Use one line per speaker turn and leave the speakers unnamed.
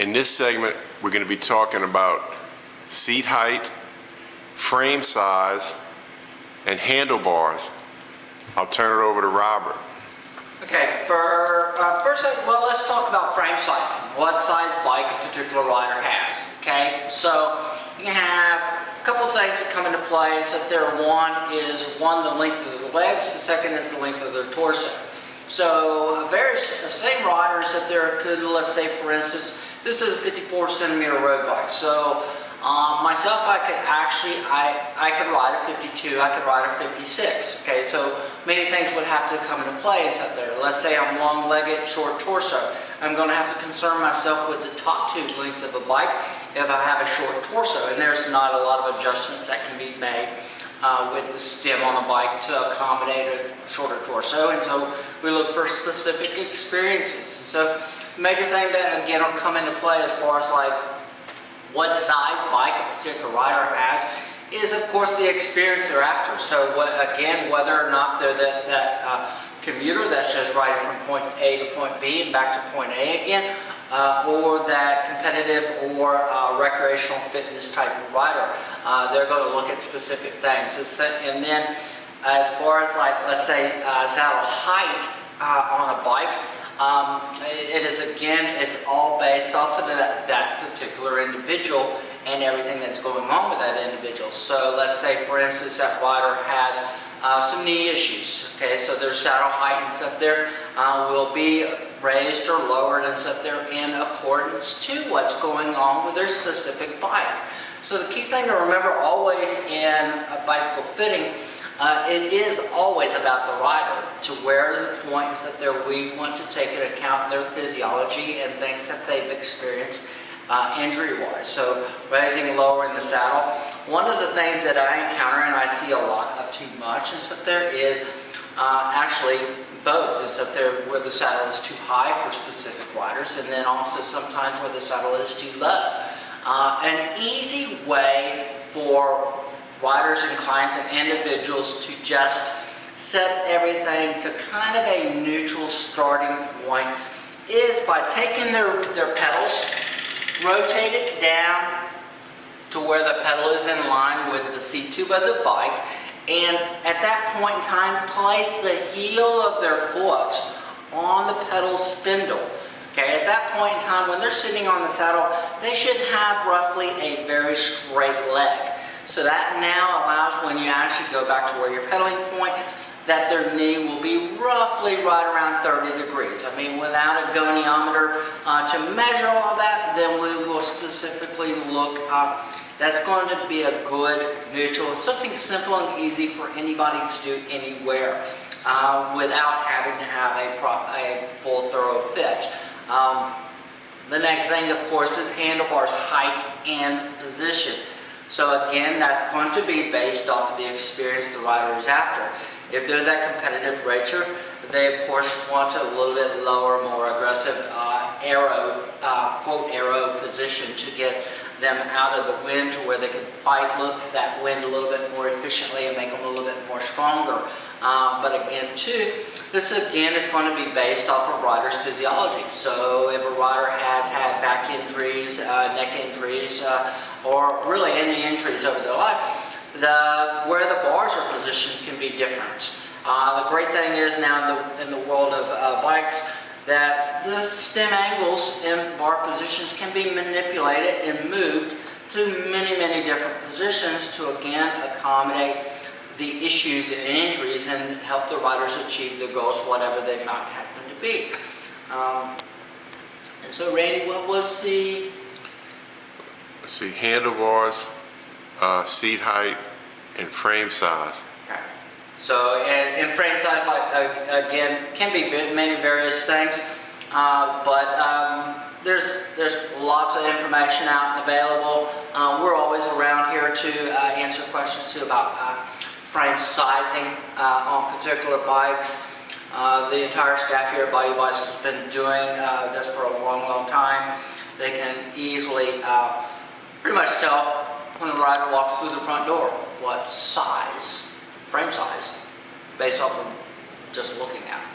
In this segment, we're going to be talking about seat height, frame size, and handlebars. I'll turn it over to Robert.
Okay, for first, well, let's talk about frame sizing. What size bike a particular rider has. Okay, so you can have a couple of things that come into play. So there, one is the length of the legs. The second is the length of their torso. So same riders that there could, let's say for instance, this is a 54 centimeter road bike. So myself, I could ride a 52, I could ride a 56. Okay, so many things would have to come into play out there. Let's say I'm long-legged, short torso. I'm going to have to concern myself with the top tube length of a bike if I have a short torso, and there's not a lot of adjustments that can be made with the stem on the bike to accommodate a shorter torso, and so we look for specific experiences. So the major thing that again will come into play as far as like what size bike a particular rider has is of course the experience they're after. So again, whether or not they're that commuter that's just riding from point A to point B and back to point A again, or that competitive or recreational fitness type of rider, they're going to look at specific things. And then as far as like, let's say saddle height on a bike, it's all based off of that particular individual and everything that's going on with that individual. So let's say for instance that rider has some knee issues. Okay, so their saddle height and stuff there will be raised or lowered and stuff there in accordance to what's going on with their specific bike. So the key thing to remember always in a bicycle fitting, it is always about the rider, to where are the points that we want to take into account their physiology and things that they've experienced injury-wise. So raising, lowering the saddle. One of the things that I encounter and I see a lot of too much is that there is actually both, is that there where the saddle is too high for specific riders, and then also sometimes where the saddle is too low. An easy way for riders and clients and individuals to just set everything to kind of a neutral starting point is by taking their pedals, rotate it down to where the pedal is in line with the seat tube of the bike, and at that point in time place the heel of their foot on the pedal spindle. Okay, at that point in time when they're sitting on the saddle, they should have roughly a very straight leg. So that now allows, when you actually go back to where your pedaling point, that their knee will be roughly right around 30 degrees. I mean, without a goniometer to measure all that, then we will specifically look up. That's going to be a good neutral, something simple and easy for anybody to do anywhere without having to have a full thorough fit. The next thing, of course, is handlebars height and position. So again, that's going to be based off of the experience the rider is after. If they're that competitive racer, they of course want a little bit lower, more aggressive quote arrow position to get them out of the wind to where they can fight that wind a little bit more efficiently and make them a little bit more stronger. But again too, this again is going to be based off of rider's physiology. So if a rider has had back injuries, neck injuries, or really any injuries over their life, where the bars are positioned can be different. The great thing is now in the world of bikes that the stem angles and bar positions can be manipulated and moved to many, many different positions to again accommodate the issues and injuries and help the riders achieve their goals, whatever they might happen to be. And so Randy, what was the...
Let's see, handlebars, seat height, and frame size.
Okay. So, and frame size, like again, can be many various things, but there's lots of information out and available. We're always around here to answer questions too about frame sizing on particular bikes. The entire staff here at Bayou Bicycles has been doing this for a long, long time. They can easily pretty much tell when the rider walks through the front door what size, frame size, based off of just looking at it.